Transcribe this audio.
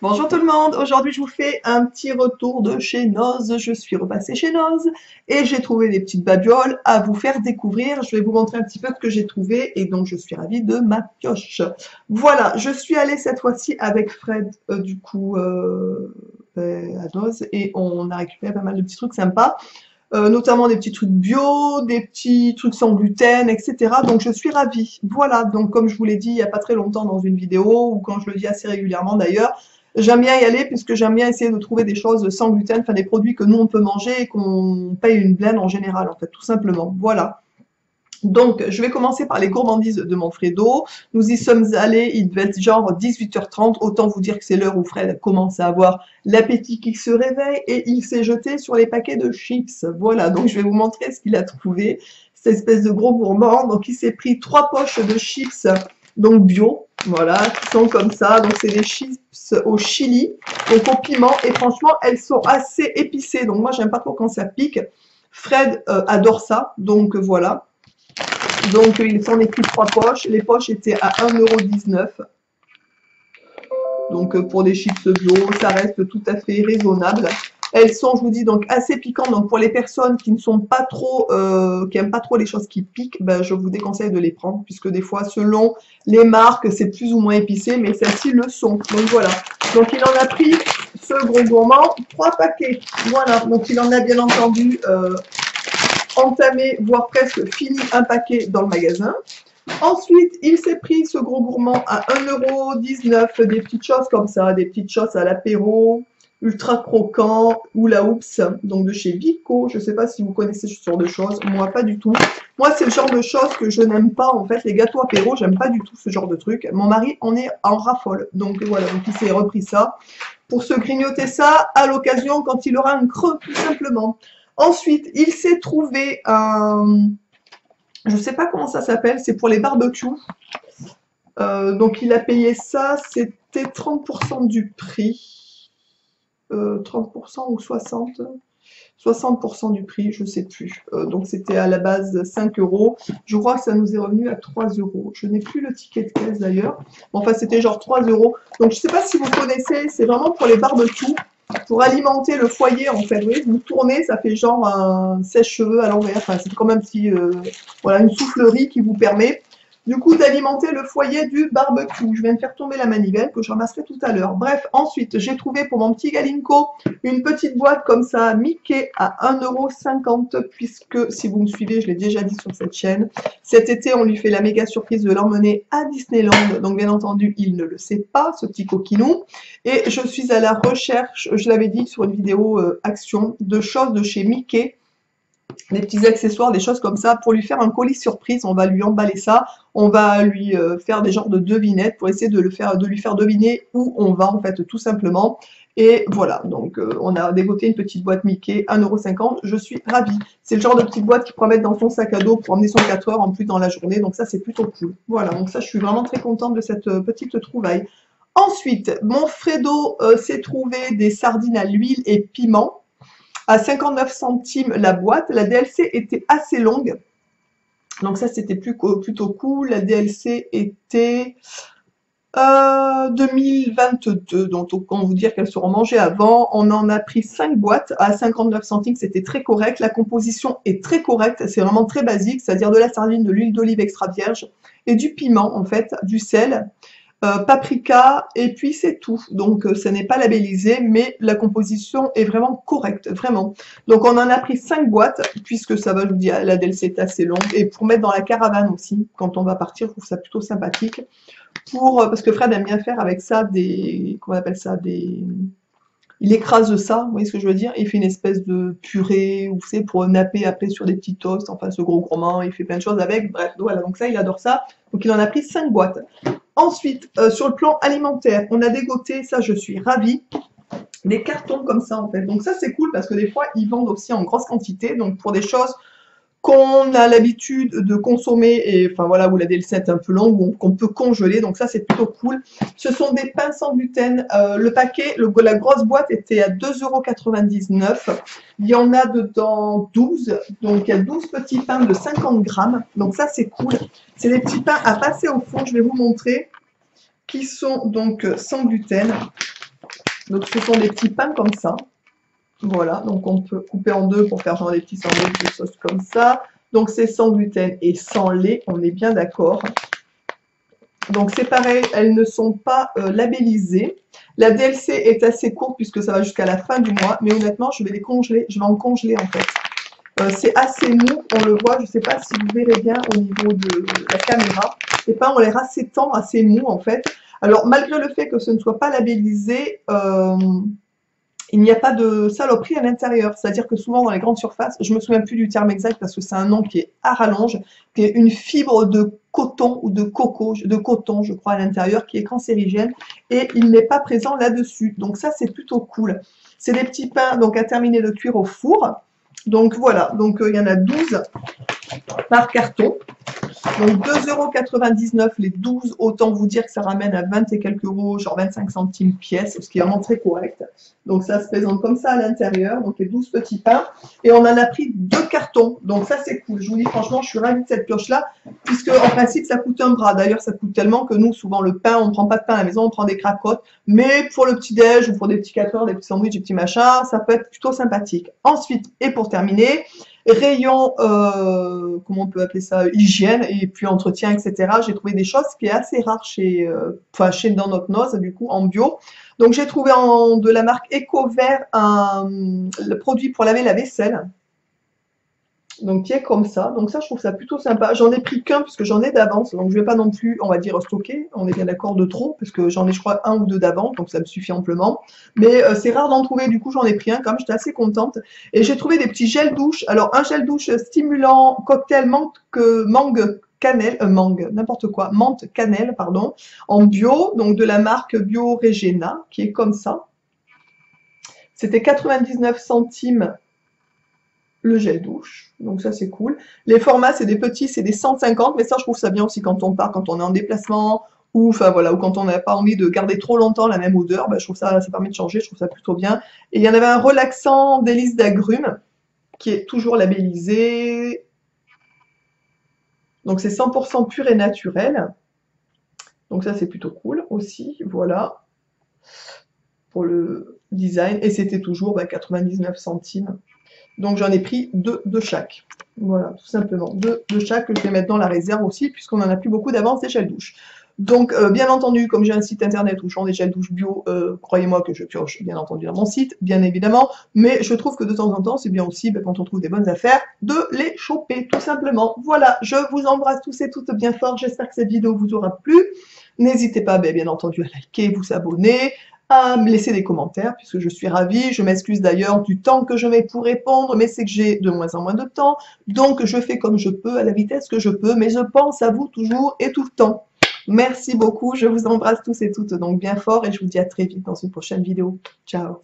Bonjour tout le monde, aujourd'hui je vous fais un petit retour de chez Noz. Je suis repassée chez Noz et j'ai trouvé des petites babioles à vous faire découvrir. Je vais vous montrer un petit peu ce que j'ai trouvé et donc je suis ravie de ma pioche. Voilà, je suis allée cette fois-ci avec Fred à Noz et on a récupéré pas mal de petits trucs sympas. Notamment des petits trucs bio, des petits trucs sans gluten, etc. Donc je suis ravie. Voilà, donc comme je vous l'ai dit il n'y a pas très longtemps dans une vidéo, ou quand je le dis assez régulièrement d'ailleurs, j'aime bien y aller puisque j'aime bien essayer de trouver des choses sans gluten, enfin des produits que nous on peut manger et qu'on paye une blinde en général en fait, tout simplement. Voilà. Donc, je vais commencer par les gourmandises de Manfredo. Nous y sommes allés, il devait être genre 18h30. Autant vous dire que c'est l'heure où Fred commence à avoir l'appétit qui se réveille et il s'est jeté sur les paquets de chips. Voilà, donc je vais vous montrer ce qu'il a trouvé. Cette espèce de gros gourmand. Donc, il s'est pris 3 poches de chips, donc bio. Voilà, qui sont comme ça. Donc, c'est des chips au chili, donc au piment. Et franchement, elles sont assez épicées. Donc, moi, j'aime pas trop quand ça pique. Fred adore ça. Donc, voilà. Donc, il s'en est pris 3 poches. Les poches étaient à 1,19 €. Donc, pour des chips bio, ça reste tout à fait raisonnable. Elles sont, je vous dis, donc assez piquantes. Donc, pour les personnes qui ne sont pas trop, qui n'aiment pas trop les choses qui piquent, ben, je vous déconseille de les prendre, puisque des fois, selon les marques, c'est plus ou moins épicé, mais celles-ci le sont. Donc, voilà. Donc, il en a pris, ce gros gourmand, 3 paquets. Voilà. Donc, il en a bien entendu entamé, voire presque fini un paquet dans le magasin. Ensuite, il s'est pris ce gros gourmand à 1,19 €, des petites choses comme ça, des petites choses à l'apéro, ultra croquant, hula hoops, donc de chez Vico. Je ne sais pas si vous connaissez ce genre de choses, moi pas du tout. Moi, c'est le genre de choses que je n'aime pas, en fait, les gâteaux apéro, j'aime pas du tout ce genre de truc. Mon mari en est en raffole, donc voilà, donc il s'est repris ça pour se grignoter ça à l'occasion quand il aura un creux, tout simplement. Ensuite, il s'est trouvé un... Je ne sais pas comment ça s'appelle, c'est pour les barbecues. Donc il a payé ça, c'était 30% du prix. 30% ou 60%? 60% du prix, je ne sais plus. Donc c'était à la base 5 €. Je crois que ça nous est revenu à 3 €. Je n'ai plus le ticket de caisse d'ailleurs. Enfin, c'était genre 3 €. Donc je ne sais pas si vous connaissez, c'est vraiment pour les barbecues. Pour alimenter le foyer, en fait, vous voyez, vous tournez, ça fait genre un sèche-cheveux à l'envers. Enfin, c'est quand même si, voilà, une soufflerie qui vous permet, du coup, d'alimenter le foyer du barbecue. Je viens de faire tomber la manivelle que je ramasserai tout à l'heure. Bref, ensuite, j'ai trouvé pour mon petit Galinko une petite boîte comme ça, Mickey, à 1,50 €, puisque, si vous me suivez, je l'ai déjà dit sur cette chaîne, cet été, on lui fait la méga surprise de l'emmener à Disneyland. Donc, bien entendu, il ne le sait pas, ce petit coquinou. Et je suis à la recherche, je l'avais dit sur une vidéo action, de choses de chez Mickey, des petits accessoires, des choses comme ça, pour lui faire un colis surprise. On va lui emballer ça, on va lui faire des genres de devinettes pour essayer de lui faire deviner où on va, en fait, tout simplement. Et voilà, donc on a dégoté une petite boîte Mickey, 1,50 €, je suis ravie. C'est le genre de petite boîte qu'il pourra mettre dans son sac à dos pour emmener son 4 heures en plus dans la journée, donc ça c'est plutôt cool. Voilà, donc ça je suis vraiment très contente de cette petite trouvaille. Ensuite, Manfredo s'est trouvé des sardines à l'huile et piment à 59 centimes la boîte. La DLC était assez longue, donc ça c'était plutôt cool. La DLC était 2022, donc autant vous dire qu'elles seront mangées avant. On en a pris 5 boîtes à 59 centimes, c'était très correct. La composition est très correcte, c'est vraiment très basique, c'est-à-dire de la sardine, de l'huile d'olive extra vierge et du piment en fait, du sel. Paprika, et puis c'est tout. Donc ça n'est pas labellisé, mais la composition est vraiment correcte, vraiment. Donc on en a pris 5 boîtes, puisque ça va, je vous dis, la DLC est assez longue, et pour mettre dans la caravane aussi, quand on va partir, je trouve ça plutôt sympathique. Parce que Fred aime bien faire avec ça des, comment on appelle ça, des... Il écrase ça, vous voyez ce que je veux dire? Il fait une espèce de purée, ou vous savez, pour napper après sur des petits toasts, enfin ce gros gourmand, il fait plein de choses avec, bref, voilà, donc ça, il adore ça. Donc il en a pris 5 boîtes. Ensuite, sur le plan alimentaire, on a dégoté, ça je suis ravie, des cartons comme ça en fait. Donc ça c'est cool parce que des fois ils vendent aussi en grosse quantité, donc pour des choses qu'on a l'habitude de consommer, et enfin voilà, où la DLC est un peu longue, ou qu'on peut congeler, donc ça c'est plutôt cool. Ce sont des pains sans gluten, le paquet, la grosse boîte était à 2,99 €, il y en a dedans 12, donc il y a 12 petits pains de 50 grammes, donc ça c'est cool. C'est des petits pains à passer au four, je vais vous montrer, qui sont donc sans gluten. Donc ce sont des petits pains comme ça. Voilà, donc on peut couper en deux pour faire genre des petits sandwichs de sauce comme ça. Donc c'est sans gluten et sans lait, on est bien d'accord. Donc c'est pareil, elles ne sont pas labellisées. La DLC est assez courte puisque ça va jusqu'à la fin du mois, mais honnêtement je vais les congeler, je vais en congeler en fait. C'est assez mou, on le voit, je ne sais pas si vous verrez bien au niveau de la caméra. Les pains ont l'air assez tendres, assez mous en fait. Alors malgré le fait que ce ne soit pas labellisé, il n'y a pas de saloperie à l'intérieur. C'est-à-dire que souvent dans les grandes surfaces, je ne me souviens plus du terme exact parce que c'est un nom qui est à rallonge, qui est une fibre de coton ou de coton, je crois, à l'intérieur, qui est cancérigène et il n'est pas présent là-dessus. Donc ça, c'est plutôt cool. C'est des petits pains donc à terminer de cuire au four. Donc voilà, donc il y en a 12 par carton. Donc 2,99 € les 12, autant vous dire que ça ramène à 20 et quelques euros, genre 25 centimes pièce, ce qui est vraiment très correct. Donc ça se présente comme ça à l'intérieur, donc les 12 petits pains. Et on en a pris 2 cartons, donc ça c'est cool. Je vous dis franchement, je suis ravie de cette pioche-là, puisque en principe ça coûte un bras. D'ailleurs ça coûte tellement que nous, souvent le pain, on ne prend pas de pain à la maison, on prend des cracottes. Mais pour le petit-déj ou pour des petits 4 heures, des petits sandwichs, des petits machins, ça peut être plutôt sympathique. Ensuite, et pour terminer, rayon, comment on peut appeler ça, hygiène et puis entretien, etc. J'ai trouvé des choses qui est assez rare chez, chez dans notre noz, du coup, en bio. Donc j'ai trouvé de la marque EcoVert le produit pour laver la vaisselle. Donc qui est comme ça. Donc ça, je trouve ça plutôt sympa. J'en ai pris qu'un parce que j'en ai d'avance. Donc je vais pas non plus, on va dire, stocker. On est bien d'accord de trop parce que j'en ai, je crois, un ou deux d'avance. Donc ça me suffit amplement. Mais c'est rare d'en trouver. Du coup, j'en ai pris un quand même. J'étais assez contente. Et j'ai trouvé des petits gels douche. Alors un gel douche stimulant cocktail mangue cannelle, mangue, n'importe quoi, menthe cannelle, pardon, en bio. Donc de la marque Bio Regena qui est comme ça. C'était 99 centimes le gel douche, donc ça c'est cool. Les formats c'est des petits, c'est des 150, mais ça je trouve ça bien aussi quand on part, quand on est en déplacement, ou enfin voilà, ou quand on n'a pas envie de garder trop longtemps la même odeur, je trouve ça permet de changer, je trouve ça plutôt bien. Et il y en avait un relaxant délice d'agrumes, qui est toujours labellisé, donc c'est 100% pur et naturel, donc ça c'est plutôt cool aussi, voilà, pour le design, et c'était toujours 99 centimes. Donc j'en ai pris 2 de chaque. Voilà, tout simplement. 2 de chaque que je vais mettre dans la réserve aussi, puisqu'on n'en a plus beaucoup d'avance des gels douche. Donc, bien entendu, comme j'ai un site internet où je vends des gels douche bio, croyez-moi que je pioche, bien entendu, dans mon site, bien évidemment. Mais je trouve que de temps en temps, c'est bien aussi, quand on trouve des bonnes affaires, de les choper, tout simplement. Voilà, je vous embrasse tous et toutes bien fort. J'espère que cette vidéo vous aura plu. N'hésitez pas, bien entendu, à liker, vous abonner, à me laisser des commentaires puisque je suis ravie. Je m'excuse d'ailleurs du temps que je mets pour répondre, mais c'est que j'ai de moins en moins de temps. Donc je fais comme je peux, à la vitesse que je peux, mais je pense à vous toujours et tout le temps. Merci beaucoup, je vous embrasse tous et toutes donc bien fort et je vous dis à très vite dans une prochaine vidéo. Ciao.